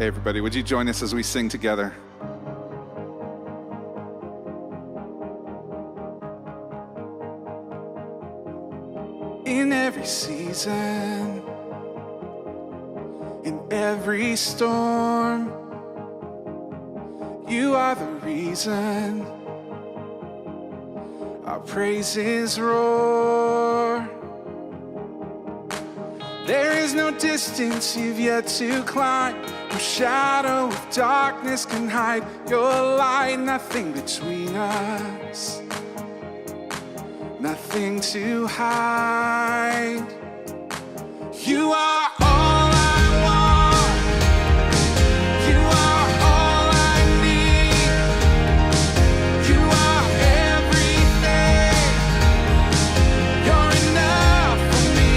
Hey everybody, would you join us as we sing together? In every season, in every storm, you are the reason our praises roar. There is no distance you've yet to climb, no shadow of darkness can hide your light. Nothing between us, nothing to hide. You are all I want. You are all I need. You are everything. You're enough for me,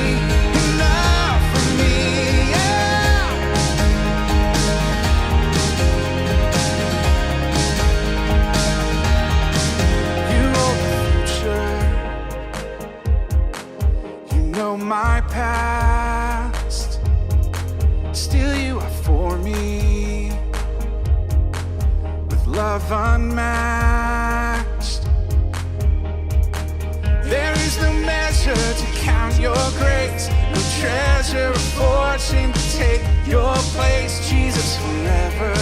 yeah. You know the future. You know my past. Still you are for me, with love unmatched. There is no measure to count your grace, no treasure or fortune to take your place. Jesus, forever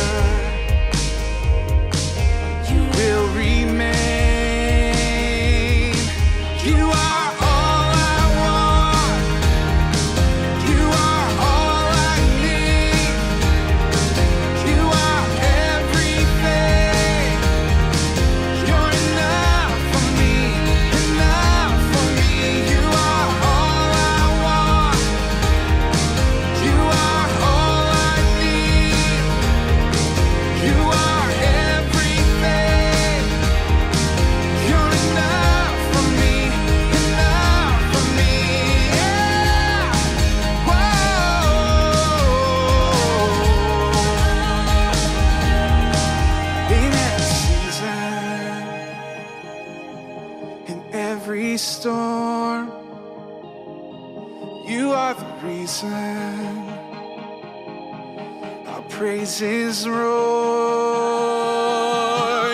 you will remain. You are all I want. You are all I need. You are everything. You're enough for me, enough for me. You are all I want. You are all I need. You are everything. You're enough for me, yeah. Whoa. In every season, in every storm, you are the reason our praises roar.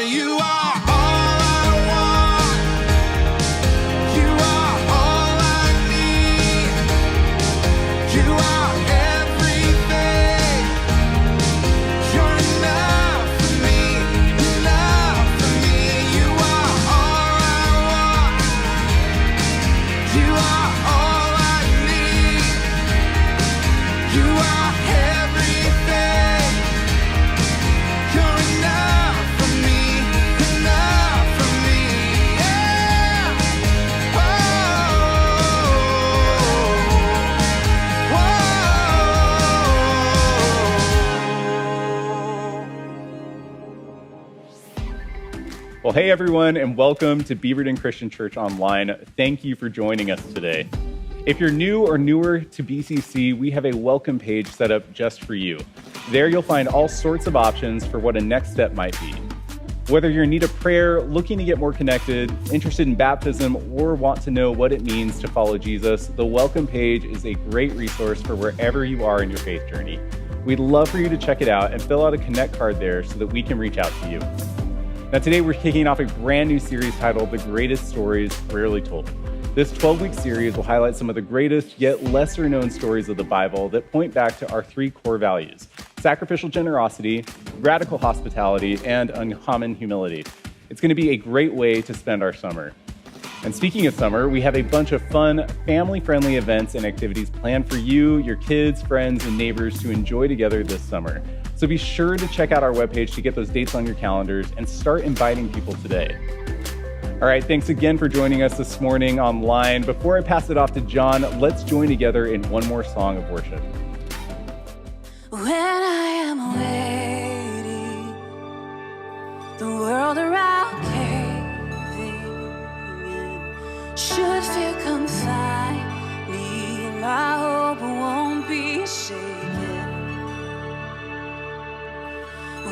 You are all I want. You are all I need. You are everything. You're enough for me, enough for me. You are all I want. You are all I need. You are everything. You're enough for me, yeah. Whoa. Well, hey everyone, and welcome to Beaverton Christian Church Online. Thank you for joining us today. If you're new or newer to BCC, we have a welcome page set up just for you. There you'll find all sorts of options for what a next step might be. Whether you're in need of prayer, looking to get more connected, interested in baptism, or want to know what it means to follow Jesus, the welcome page is a great resource for wherever you are in your faith journey. We'd love for you to check it out and fill out a connect card there so that we can reach out to you. Now today we're kicking off a brand new series titled The Greatest Stories Rarely Told. This 12-week series will highlight some of the greatest yet lesser known stories of the Bible that point back to our three core values: sacrificial generosity, radical hospitality, and uncommon humility. It's going to be a great way to spend our summer. And speaking of summer, we have a bunch of fun, family-friendly events and activities planned for you, your kids, friends, and neighbors to enjoy together this summer. So be sure to check out our webpage to get those dates on your calendars and start inviting people today. All right, thanks again for joining us this morning online. Before I pass it off to John, let's join together in one more song of worship. When I am waiting, the world around caving in, should fear come find me, and my hope won't be shaken.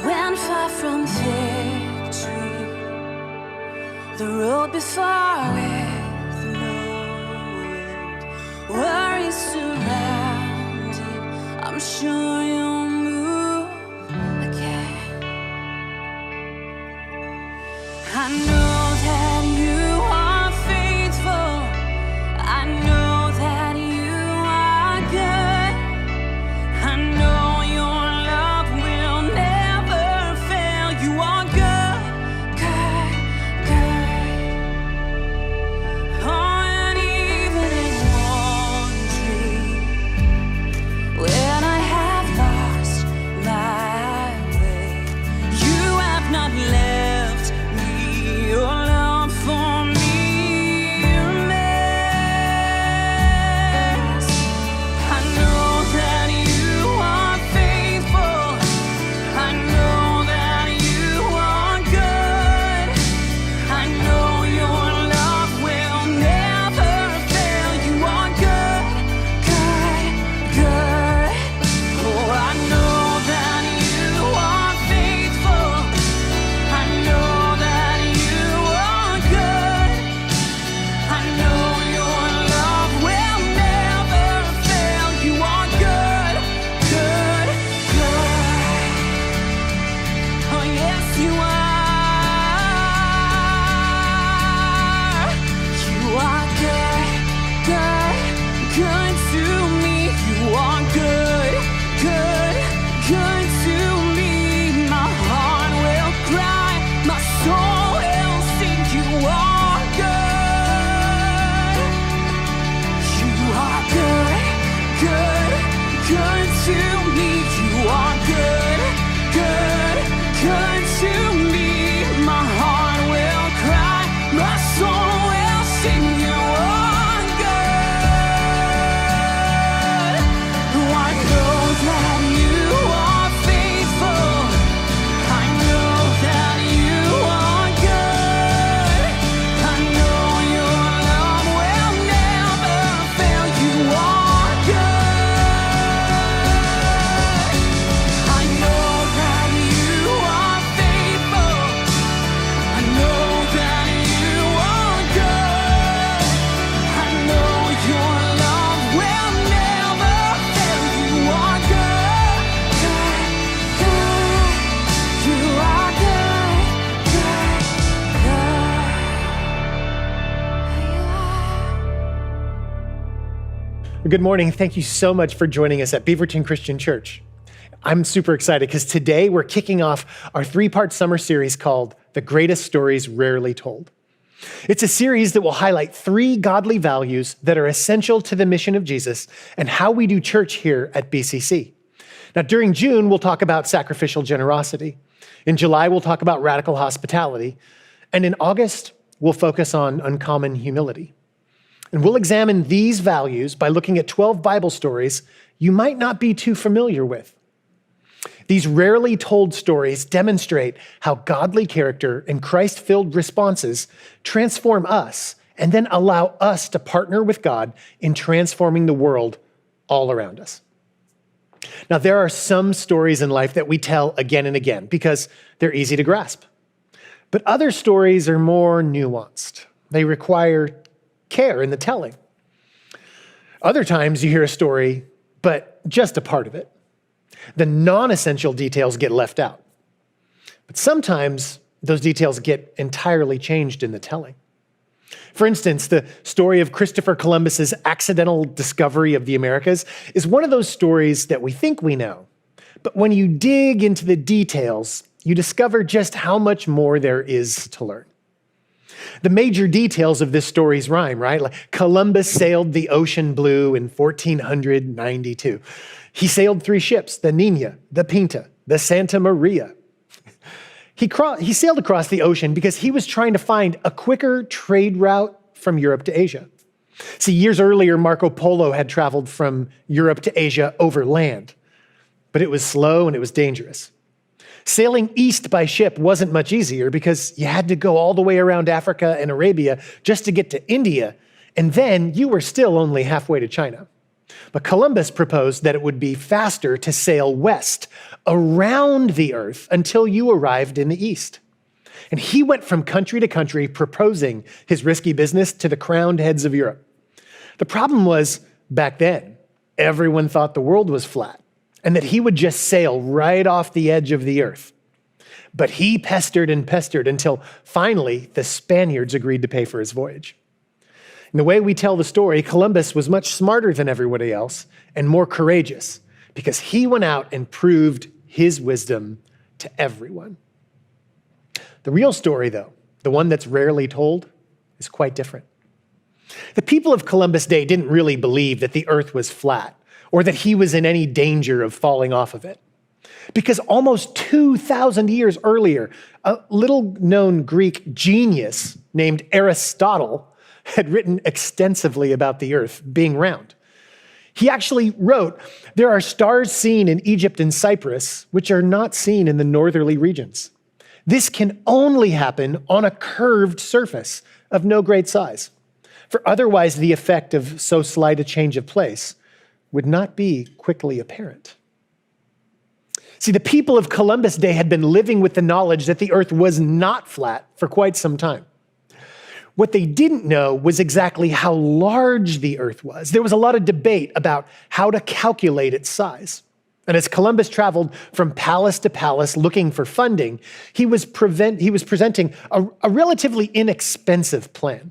When far from victory, the road before with no end, worries surrounding, I'm sure you'll move I know that you are faithful. I know that you are good. I know your love will never fail. You are good, good, good. Oh, and even in wandering, when I have lost my way, you have not left me. Your love for me remains. I know that you are faithful. I know that you are good. I know your love will never fail. You are good, good, good. Oh, I know that you are faithful. I know that you are good. I know your love will never fail. You are good, good, good. Oh, yes, you are. You are good, good, good to me. You are good, good, good to me. My heart will cry, my soul will sing. You are good. You are good, good, good to me. You are good, good, good to me. My heart will cry, my soul will sing. You are good. I know that you are faithful. I know that you are good. I know your love will never fail. You are good. I know that you are faithful. I know that you are good. I know your love will never fail. You are good, good, good. You are good, good, good. Good morning. Thank you so much for joining us at Beaverton Christian Church. I'm super excited because today we're kicking off our 3-part summer series called The Greatest Stories Rarely Told. It's a series that will highlight 3 godly values that are essential to the mission of Jesus and how we do church here at BCC. Now, during June, we'll talk about sacrificial generosity. In July, we'll talk about radical hospitality. And in August, we'll focus on uncommon humility. And we'll examine these values by looking at 12 Bible stories you might not be too familiar with. These rarely told stories demonstrate how godly character and Christ-filled responses transform us and then allow us to partner with God in transforming the world all around us. Now, there are some stories in life that we tell again and again because they're easy to grasp. But other stories are more nuanced. They require care in the telling. Other times you hear a story, but just a part of it. The non-essential details get left out. But sometimes those details get entirely changed in the telling. For instance, the story of Christopher Columbus's accidental discovery of the Americas is one of those stories that we think we know. But when you dig into the details, you discover just how much more there is to learn. The major details of this story's rhyme, right? Like Columbus sailed the ocean blue in 1492. He sailed 3 ships, the Nina, the Pinta, the Santa Maria. He sailed across the ocean because he was trying to find a quicker trade route from Europe to Asia. See, years earlier, Marco Polo had traveled from Europe to Asia over land, but it was slow and it was dangerous. Sailing east by ship wasn't much easier because you had to go all the way around Africa and Arabia just to get to India, and then you were still only halfway to China. But Columbus proposed that it would be faster to sail west around the earth until you arrived in the east. And he went from country to country proposing his risky business to the crowned heads of Europe. The problem was, back then, everyone thought the world was flat and that he would just sail right off the edge of the earth. But he pestered and pestered until finally the Spaniards agreed to pay for his voyage. In the way we tell the story, Columbus was much smarter than everybody else and more courageous because he went out and proved his wisdom to everyone. The real story, though, the one that's rarely told, is quite different. The people of Columbus' day didn't really believe that the earth was flat or that he was in any danger of falling off of it. Because almost 2,000 years earlier, a little-known Greek genius named Aristotle had written extensively about the earth being round. He actually wrote, "There are stars seen in Egypt and Cyprus, which are not seen in the northerly regions. This can only happen on a curved surface of no great size, for otherwise the effect of so slight a change of place would not be quickly apparent." See, the people of Columbus' day had been living with the knowledge that the earth was not flat for quite some time. What they didn't know was exactly how large the earth was. There was a lot of debate about how to calculate its size. And as Columbus traveled from palace to palace looking for funding, he was presenting a relatively inexpensive plan.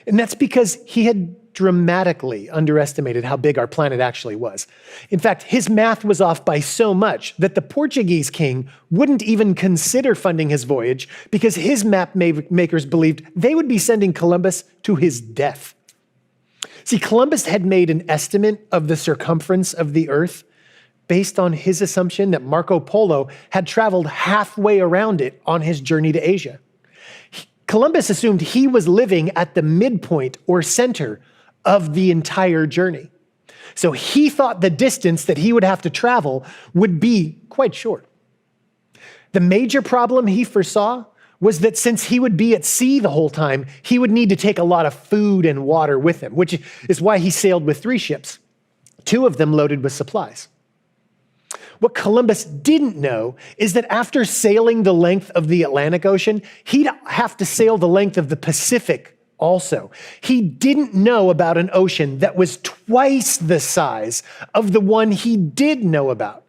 And that's because he had dramatically underestimated how big our planet actually was. In fact, his math was off by so much that the Portuguese king wouldn't even consider funding his voyage because his map makers believed they would be sending Columbus to his death. See, Columbus had made an estimate of the circumference of the earth based on his assumption that Marco Polo had traveled halfway around it on his journey to Asia. Columbus assumed he was living at the midpoint or center of the entire journey. So he thought the distance that he would have to travel would be quite short. The major problem he foresaw was that since he would be at sea the whole time, he would need to take a lot of food and water with him, which is why he sailed with 3 ships, 2 of them loaded with supplies. What Columbus didn't know is that after sailing the length of the Atlantic Ocean, he'd have to sail the length of the Pacific also. He didn't know about an ocean that was twice the size of the one he did know about.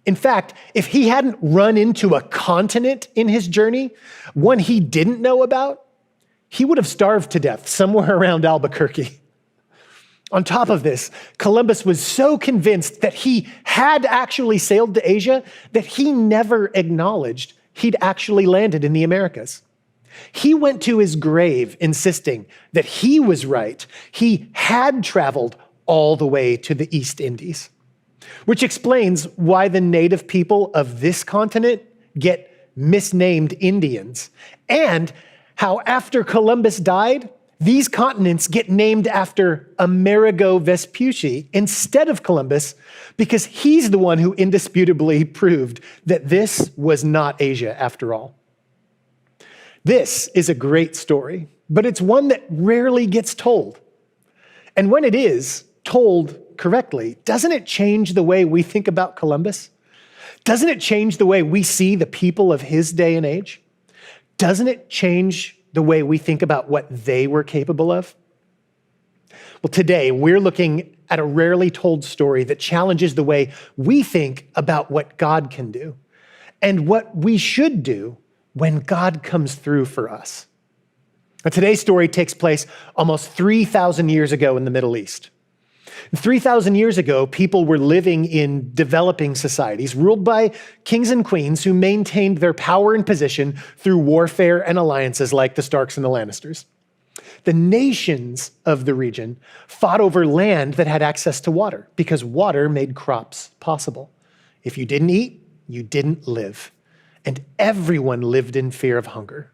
In fact, if he hadn't run into a continent in his journey, one he didn't know about, he would have starved to death somewhere around Albuquerque. On top of this, Columbus was so convinced that he had actually sailed to Asia that he never acknowledged he'd actually landed in the Americas. He went to his grave insisting that he was right. He had traveled all the way to the East Indies, which explains why the native people of this continent get misnamed Indians, and how after Columbus died, these continents get named after Amerigo Vespucci instead of Columbus because he's the one who indisputably proved that this was not Asia after all. This is a great story, but it's one that rarely gets told. And when it is told correctly, doesn't it change the way we think about Columbus? Doesn't it change the way we see the people of his day and age? Doesn't it change the way we think about what they were capable of? Well, today we're looking at a rarely told story that challenges the way we think about what God can do and what we should do when God comes through for us. Now, today's story takes place almost 3,000 years ago in the Middle East. 3,000 years ago, people were living in developing societies ruled by kings and queens who maintained their power and position through warfare and alliances like the Starks and the Lannisters. The nations of the region fought over land that had access to water because water made crops possible. If you didn't eat, you didn't live. And everyone lived in fear of hunger,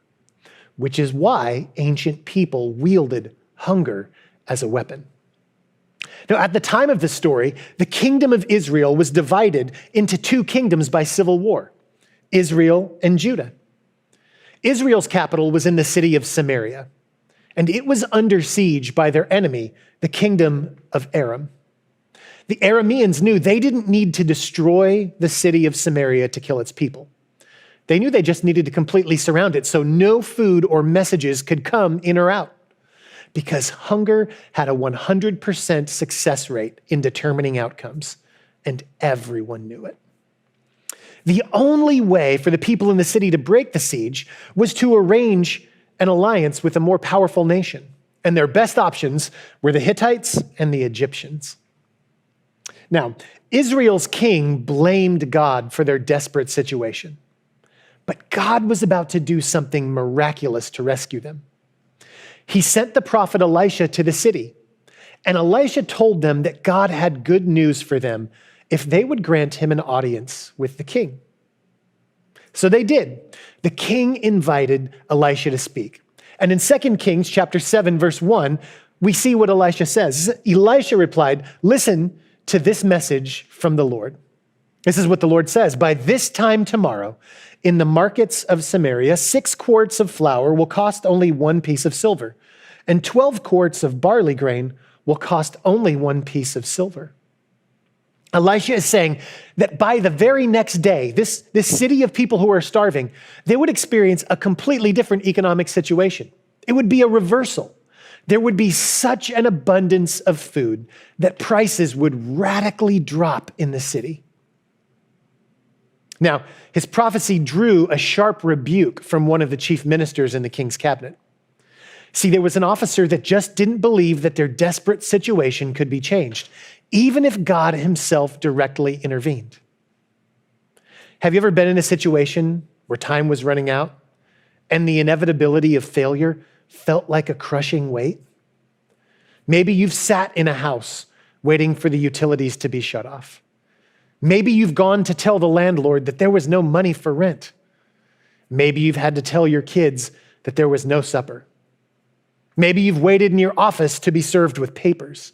which is why ancient people wielded hunger as a weapon. Now, at the time of this story, the kingdom of Israel was divided into 2 kingdoms by civil war, Israel and Judah. Israel's capital was in the city of Samaria, and it was under siege by their enemy, the kingdom of Aram. The Arameans knew they didn't need to destroy the city of Samaria to kill its people. They knew they just needed to completely surround it so no food or messages could come in or out, because hunger had a 100% success rate in determining outcomes, and everyone knew it. The only way for the people in the city to break the siege was to arrange an alliance with a more powerful nation. And their best options were the Hittites and the Egyptians. Now, Israel's king blamed God for their desperate situation. But God was about to do something miraculous to rescue them. He sent the prophet Elisha to the city, and Elisha told them that God had good news for them if they would grant him an audience with the king. So they did. The king invited Elisha to speak. And in 2 Kings chapter 7, verse 1, we see what Elisha says. Elisha replied, "Listen to this message from the Lord." This is what the Lord says. "By this time tomorrow, in the markets of Samaria, 6 quarts of flour will cost only 1 piece of silver, and 12 quarts of barley grain will cost only 1 piece of silver." Elisha is saying that by the very next day, this city of people who are starving, they would experience a completely different economic situation. It would be a reversal. There would be such an abundance of food that prices would radically drop in the city. Now, his prophecy drew a sharp rebuke from one of the chief ministers in the king's cabinet. See, there was an officer that just didn't believe that their desperate situation could be changed, even if God himself directly intervened. Have you ever been in a situation where time was running out and the inevitability of failure felt like a crushing weight? Maybe you've sat in a house waiting for the utilities to be shut off. Maybe you've gone to tell the landlord that there was no money for rent. Maybe you've had to tell your kids that there was no supper. Maybe you've waited in your office to be served with papers.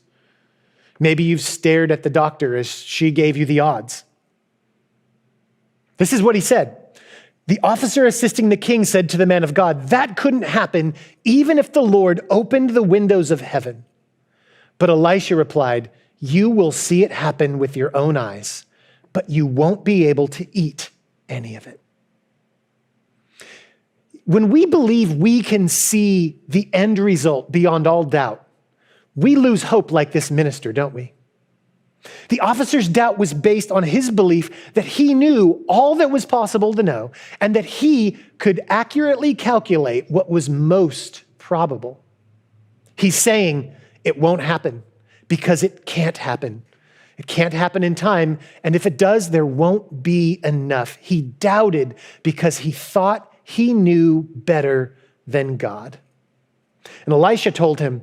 Maybe you've stared at the doctor as she gave you the odds. This is what he said. The officer assisting the king said to the man of God, "That couldn't happen even if the Lord opened the windows of heaven." But Elisha replied, "You will see it happen with your own eyes, but you won't be able to eat any of it." When we believe we can see the end result beyond all doubt, we lose hope like this minister, don't we? The officer's doubt was based on his belief that he knew all that was possible to know and that he could accurately calculate what was most probable. He's saying it won't happen because it can't happen. It can't happen in time, and if it does, there won't be enough. He doubted because he thought he knew better than God. And Elisha told him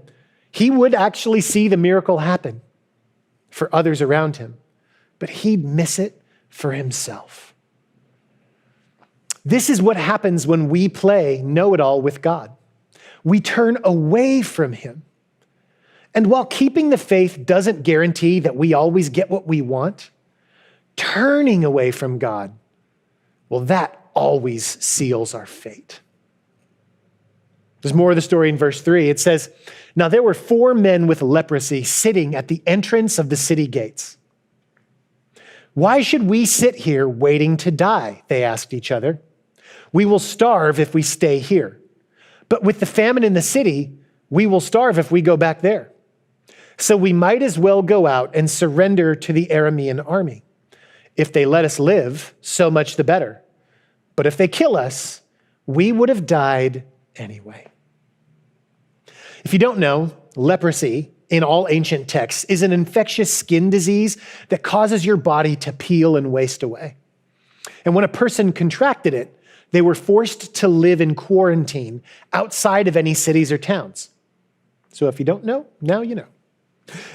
he would actually see the miracle happen for others around him, but he'd miss it for himself. This is what happens when we play know-it-all with God. We turn away from him. And while keeping the faith doesn't guarantee that we always get what we want, turning away from God, well, that always seals our fate. There's more of the story in verse 3. It says, "Now there were 4 men with leprosy sitting at the entrance of the city gates. 'Why should we sit here waiting to die?' they asked each other. 'We will starve if we stay here. But with the famine in the city, we will starve if we go back there. So we might as well go out and surrender to the Aramean army. If they let us live, so much the better. But if they kill us, we would have died anyway.'" If you don't know, leprosy in all ancient texts is an infectious skin disease that causes your body to peel and waste away. And when a person contracted it, they were forced to live in quarantine outside of any cities or towns. So if you don't know, now you know.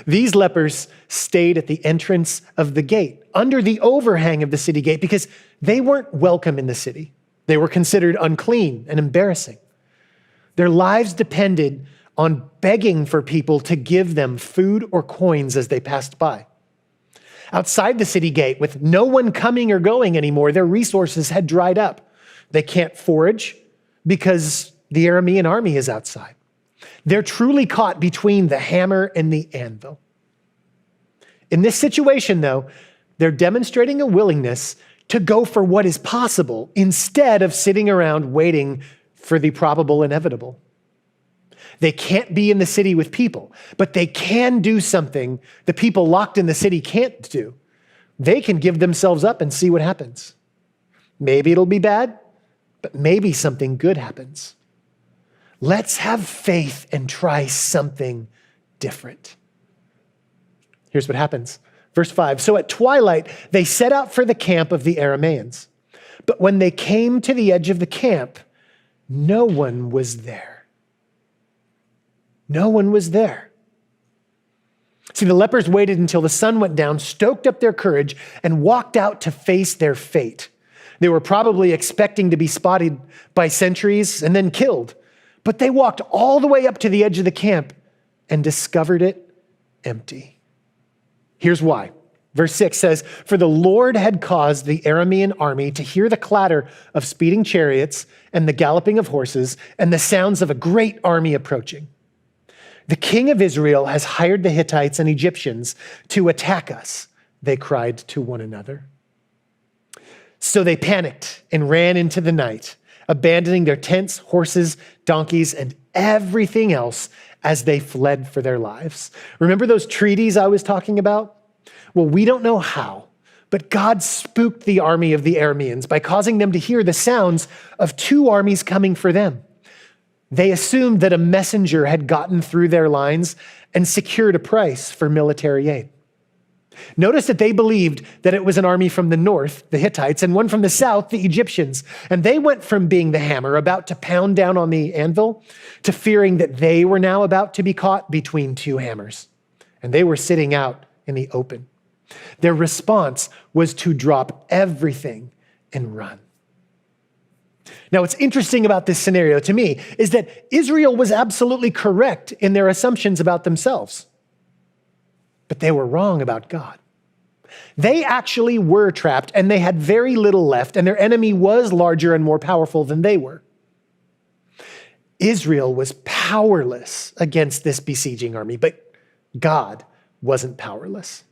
These lepers stayed at the entrance of the gate, under the overhang of the city gate, because they weren't welcome in the city. They were considered unclean and embarrassing. Their lives depended on begging for people to give them food or coins as they passed by. Outside the city gate, with no one coming or going anymore, their resources had dried up. They can't forage because the Aramean army is outside. They're truly caught between the hammer and the anvil. In this situation, though, they're demonstrating a willingness to go for what is possible instead of sitting around waiting for the probable inevitable. They can't be in the city with people, but they can do something the people locked in the city can't do. They can give themselves up and see what happens. Maybe it'll be bad, but maybe something good happens. Let's have faith and try something different. Here's what happens. Verse 5, so at twilight, they set out for the camp of the Arameans. But when they came to the edge of the camp, no one was there. No one was there. See, the lepers waited until the sun went down, stoked up their courage, and walked out to face their fate. They were probably expecting to be spotted by sentries and then killed. But they walked all the way up to the edge of the camp and discovered it empty. Here's why. Verse 6 says, for the Lord had caused the Aramean army to hear the clatter of speeding chariots and the galloping of horses and the sounds of a great army approaching. The king of Israel has hired the Hittites and Egyptians to attack us, they cried to one another. So they panicked and ran into the night, abandoning their tents, horses, donkeys, and everything else as they fled for their lives. Remember those treaties I was talking about? Well, we don't know how, but God spooked the army of the Arameans by causing them to hear the sounds of two armies coming for them. They assumed that a messenger had gotten through their lines and secured a price for military aid. Notice that they believed that it was an army from the north, the Hittites, and one from the south, the Egyptians. And they went from being the hammer about to pound down on the anvil to fearing that they were now about to be caught between two hammers. And they were sitting out in the open. Their response was to drop everything and run. Now, what's interesting about this scenario to me is that Israel was absolutely correct in their assumptions about themselves. But they were wrong about God. They actually were trapped and they had very little left, and their enemy was larger and more powerful than they were. Israel was powerless against this besieging army, but God wasn't powerless.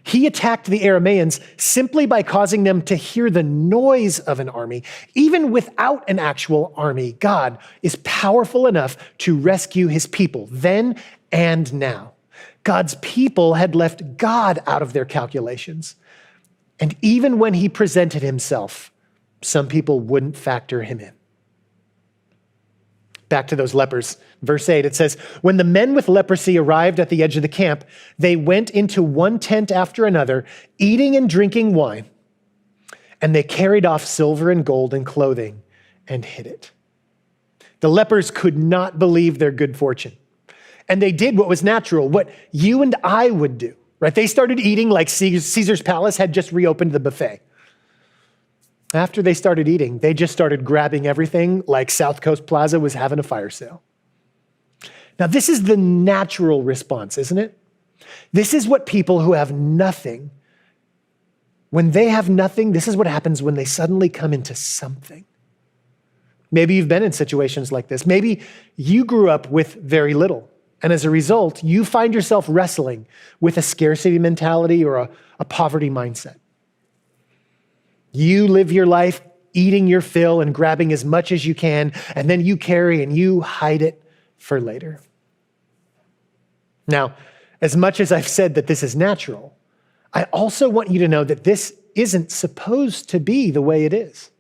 He attacked the Arameans simply by causing them to hear the noise of an army. Even without an actual army, God is powerful enough to rescue his people then and now. God's people had left God out of their calculations. And even when he presented himself, some people wouldn't factor him in. Back to those lepers. Verse 8, it says, when the men with leprosy arrived at the edge of the camp, they went into one tent after another, eating and drinking wine. And they carried off silver and gold and clothing and hid it. The lepers could not believe their good fortune. And they did what was natural, what you and I would do, right? They started eating like Caesar's Palace had just reopened the buffet. After they started eating, they just started grabbing everything like South Coast Plaza was having a fire sale. Now, this is the natural response, isn't it? This is what people who have nothing, when they have nothing, this is what happens when they suddenly come into something. Maybe you've been in situations like this. Maybe you grew up with very little. And as a result, you find yourself wrestling with a scarcity mentality or a poverty mindset. You live your life eating your fill and grabbing as much as you can, and then you carry and you hide it for later. Now, as much as I've said that this is natural, I also want you to know that this isn't supposed to be the way it is.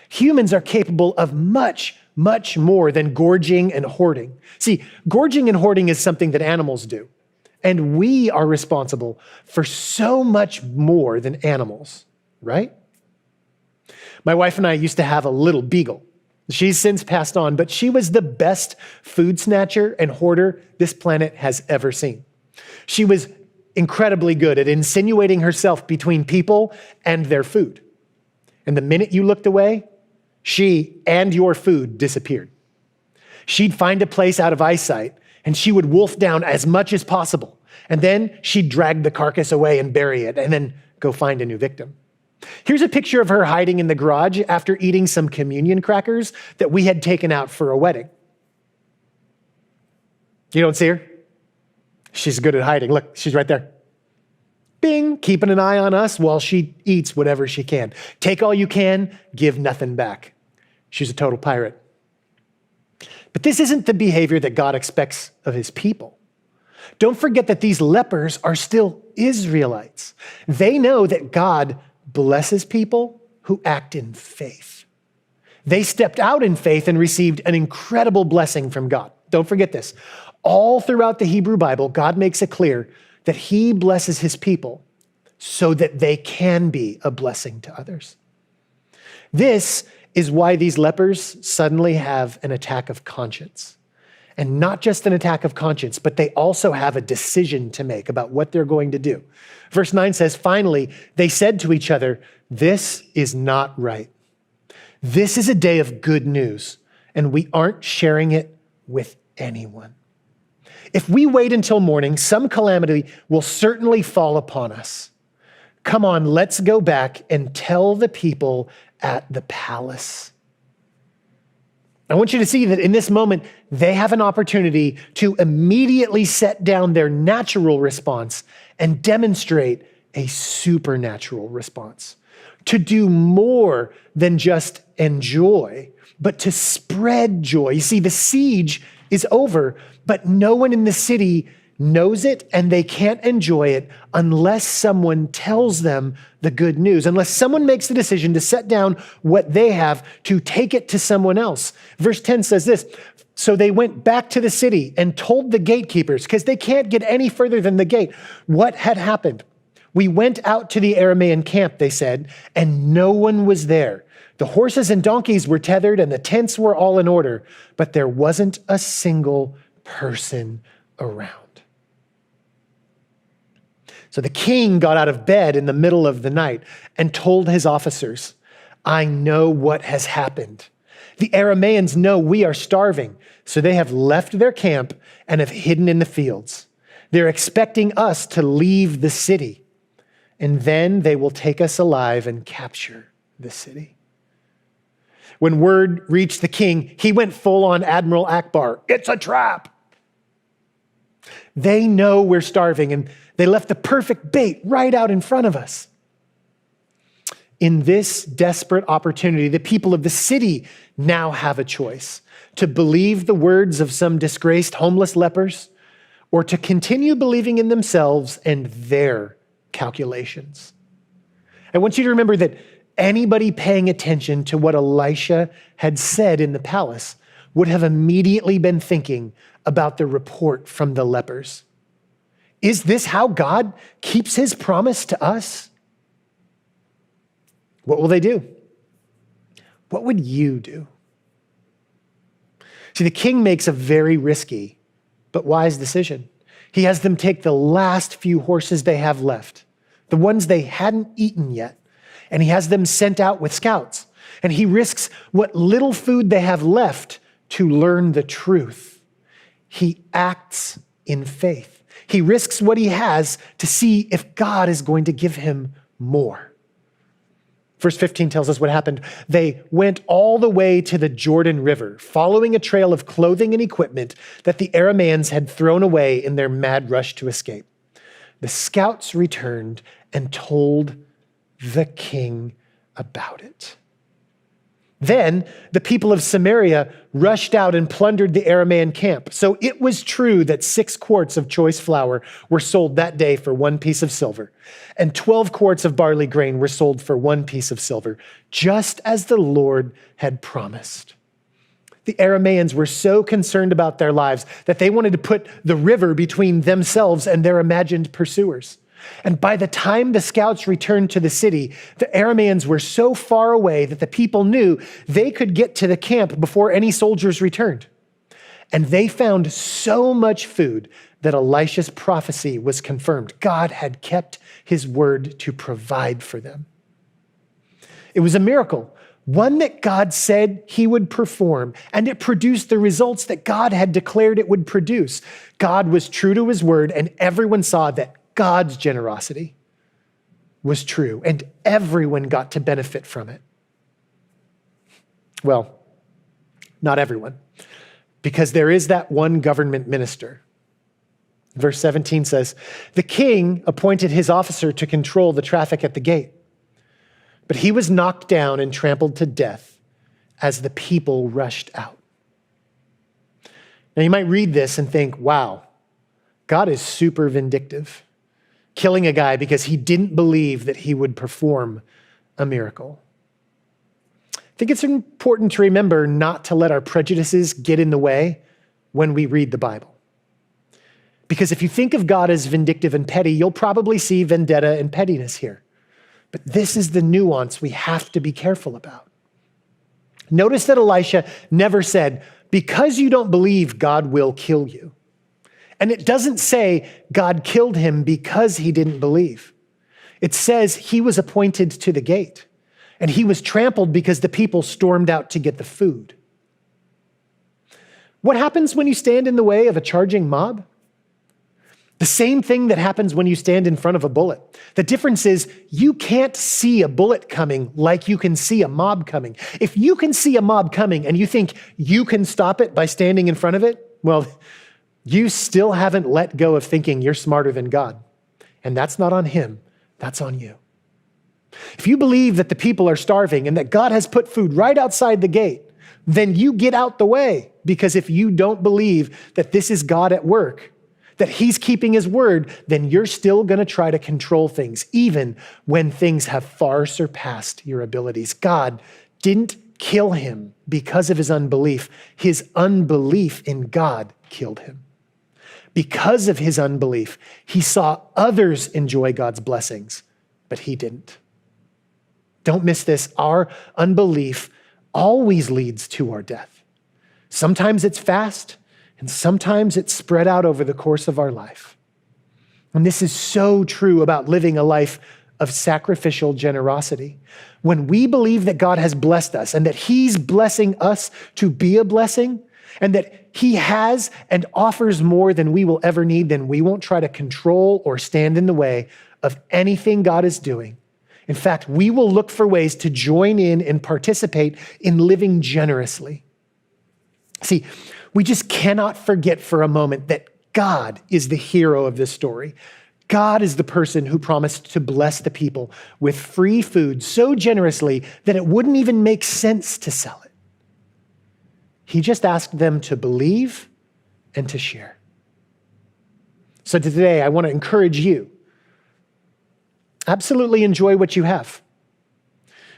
Humans are capable of much, much more than gorging and hoarding. See, gorging and hoarding is something that animals do, and we are responsible for so much more than animals, right? My wife and I used to have a little beagle. She's since passed on, but she was the best food snatcher and hoarder this planet has ever seen. She was incredibly good at insinuating herself between people and their food. And the minute you looked away, she and your food disappeared. She'd find a place out of eyesight, and she would wolf down as much as possible. And then she'd drag the carcass away and bury it, and then go find a new victim. Here's a picture of her hiding in the garage after eating some communion crackers that we had taken out for a wedding. You don't see her? She's good at hiding. Look, she's right there. Bing, keeping an eye on us while she eats whatever she can. Take all you can, give nothing back. She's a total pirate. But this isn't the behavior that God expects of his people. Don't forget that these lepers are still Israelites. They know that God blesses people who act in faith. They stepped out in faith and received an incredible blessing from God. Don't forget this. All throughout the Hebrew Bible, God makes it clear that he blesses his people so that they can be a blessing to others. This is why these lepers suddenly have an attack of conscience. And not just an attack of conscience, but they also have a decision to make about what they're going to do. Verse 9 says, finally, they said to each other, this is not right. This is a day of good news, and we aren't sharing it with anyone. If we wait until morning, some calamity will certainly fall upon us. Come on, let's go back and tell the people at the palace. I want you to see that in this moment, they have an opportunity to immediately set down their natural response and demonstrate a supernatural response. To do more than just enjoy, but to spread joy. You see, the siege is over, but no one in the city knows it, and they can't enjoy it unless someone tells them the good news, unless someone makes the decision to set down what they have to take it to someone else. Verse 10 says this, so they went back to the city and told the gatekeepers, because they can't get any further than the gate, what had happened. We went out to the Aramean camp, they said, and no one was there. The horses and donkeys were tethered and the tents were all in order, but there wasn't a single person around. So the king got out of bed in the middle of the night and told his officers, I know what has happened. The Arameans know we are starving, so they have left their camp and have hidden in the fields. They're expecting us to leave the city, and then they will take us alive and capture the city. When word reached the king, he went full on Admiral Akbar. It's a trap. They know we're starving, and they left the perfect bait right out in front of us. In this desperate opportunity, the people of the city now have a choice: to believe the words of some disgraced homeless lepers, or to continue believing in themselves and their calculations. I want you to remember that anybody paying attention to what Elisha had said in the palace would have immediately been thinking about the report from the lepers. Is this how God keeps his promise to us? What will they do? What would you do? See, the king makes a very risky but wise decision. He has them take the last few horses they have left, the ones they hadn't eaten yet, and he has them sent out with scouts. And he risks what little food they have left to learn the truth. He acts in faith. He risks what he has to see if God is going to give him more. Verse 15 tells us what happened. They went all the way to the Jordan River, following a trail of clothing and equipment that the Arameans had thrown away in their mad rush to escape. The scouts returned and told the king about it. Then the people of Samaria rushed out and plundered the Aramean camp. So it was true that 6 quarts of choice flour were sold that day for 1 piece of silver, and 12 quarts of barley grain were sold for 1 piece of silver, just as the Lord had promised. The Arameans were so concerned about their lives that they wanted to put the river between themselves and their imagined pursuers. And by the time the scouts returned to the city, the Arameans were so far away that the people knew they could get to the camp before any soldiers returned. And they found so much food that Elisha's prophecy was confirmed. God had kept his word to provide for them. It was a miracle, one that God said he would perform, and it produced the results that God had declared it would produce. God was true to his word, and everyone saw that God's generosity was true, and everyone got to benefit from it. Well, not everyone, because there is that one government minister. Verse 17 says, the king appointed his officer to control the traffic at the gate, but he was knocked down and trampled to death as the people rushed out. Now you might read this and think, wow, God is super vindictive, killing a guy because he didn't believe that he would perform a miracle. think it's important to remember not to let our prejudices get in the way when we read the Bible. Because if you think of God as vindictive and petty, you'll probably see vendetta and pettiness here. But this is the nuance we have to be careful about. Notice that Elisha never said, because you don't believe, God will kill you. And it doesn't say God killed him because he didn't believe. It says he was appointed to the gate, and he was trampled because the people stormed out to get the food. What happens when you stand in the way of a charging mob? The same thing that happens when you stand in front of a bullet. The difference is you can't see a bullet coming like you can see a mob coming. If you can see a mob coming and you think you can stop it by standing in front of it, well, you still haven't let go of thinking you're smarter than God. And that's not on him, that's on you. If you believe that the people are starving and that God has put food right outside the gate, then you get out the way. Because if you don't believe that this is God at work, that he's keeping his word, then you're still going to try to control things, even when things have far surpassed your abilities. God didn't kill him because of his unbelief. His unbelief in God killed him. Because of his unbelief, he saw others enjoy God's blessings, but he didn't. Don't miss this. Our unbelief always leads to our death. Sometimes it's fast, and sometimes it's spread out over the course of our life. And this is so true about living a life of sacrificial generosity. When we believe that God has blessed us and that he's blessing us to be a blessing, and that he has and offers more than we will ever need, then we won't try to control or stand in the way of anything God is doing. In fact, we will look for ways to join in and participate in living generously. See, we just cannot forget for a moment that God is the hero of this story. God is the person who promised to bless the people with free food so generously that it wouldn't even make sense to sell it. He just asked them to believe and to share. So today, I want to encourage you. Absolutely enjoy what you have.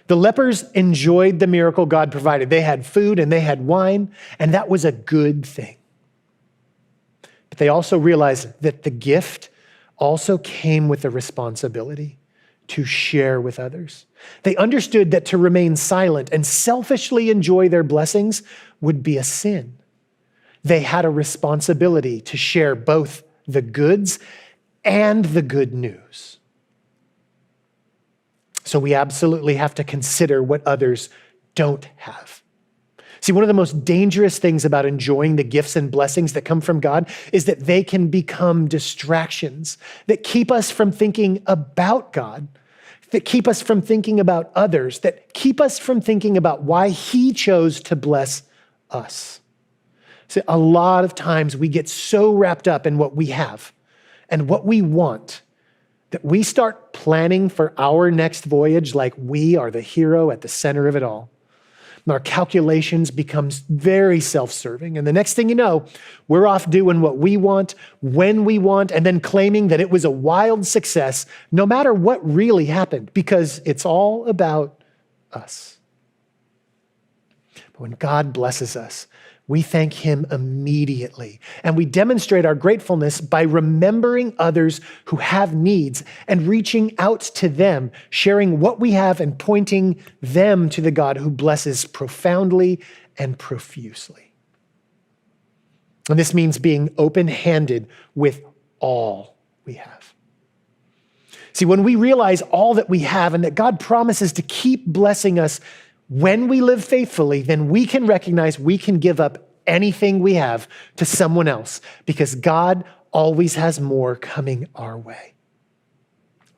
The lepers enjoyed the miracle God provided. They had food and they had wine, and that was a good thing. But they also realized that the gift also came with a responsibility to share with others. They understood that to remain silent and selfishly enjoy their blessings would be a sin. They had a responsibility to share both the goods and the good news. So we absolutely have to consider what others don't have. See, one of the most dangerous things about enjoying the gifts and blessings that come from God is that they can become distractions that keep us from thinking about God, that keep us from thinking about others, that keep us from thinking about why he chose to bless us. See, a lot of times we get so wrapped up in what we have and what we want that we start planning for our next voyage like we are the hero at the center of it all. And our calculations becomes very self-serving. And the next thing you know, we're off doing what we want, when we want, and then claiming that it was a wild success, no matter what really happened, because it's all about us. But when God blesses us, we thank him immediately. And we demonstrate our gratefulness by remembering others who have needs and reaching out to them, sharing what we have and pointing them to the God who blesses profoundly and profusely. And this means being open-handed with all we have. See, when we realize all that we have and that God promises to keep blessing us when we live faithfully, then we can recognize we can give up anything we have to someone else because God always has more coming our way.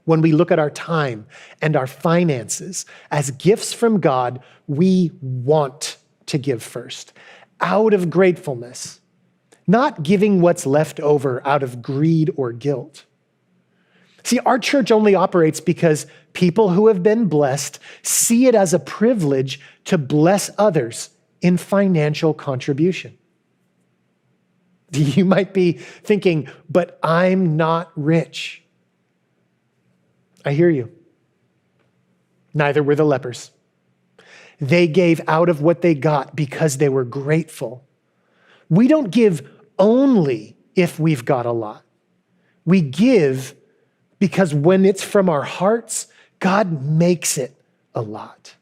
When we look at our time and our finances as gifts from God, we want to give first out of gratefulness, not giving what's left over out of greed or guilt. See, our church only operates because people who have been blessed see it as a privilege to bless others in financial contribution. You might be thinking, but I'm not rich. I hear you. Neither were the lepers. They gave out of what they got because they were grateful. We don't give only if we've got a lot. We give because when it's from our hearts, God makes it a lot.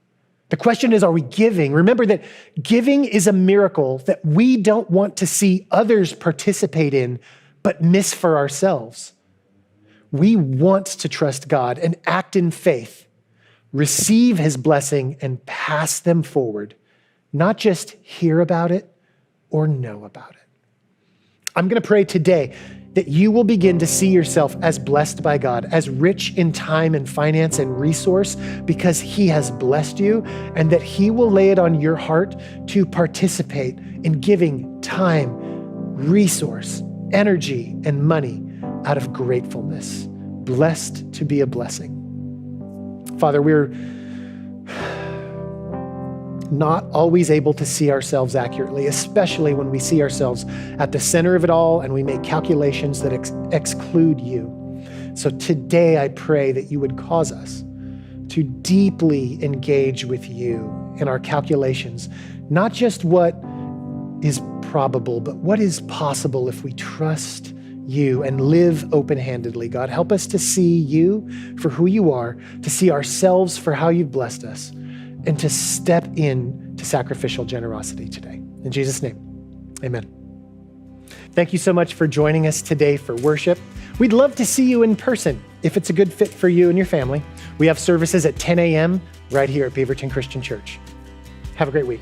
The question is, are we giving? Remember that giving is a miracle that we don't want to see others participate in, but miss for ourselves. We want to trust God and act in faith, receive his blessing and pass them forward, not just hear about it or know about it. I'm going to pray today that you will begin to see yourself as blessed by God, as rich in time and finance and resource because he has blessed you, and that he will lay it on your heart to participate in giving time, resource, energy, and money out of gratefulness. Blessed to be a blessing. Father, we're not always able to see ourselves accurately, especially when we see ourselves at the center of it all and we make calculations that exclude you. So today I pray that you would cause us to deeply engage with you in our calculations, not just what is probable, but what is possible if we trust you and live open-handedly. God, help us to see you for who you are, to see ourselves for how you've blessed us, and to step in to sacrificial generosity today. In Jesus' name, amen. Thank you so much for joining us today for worship. We'd love to see you in person if it's a good fit for you and your family. We have services at 10 a.m. right here at Beaverton Christian Church. Have a great week.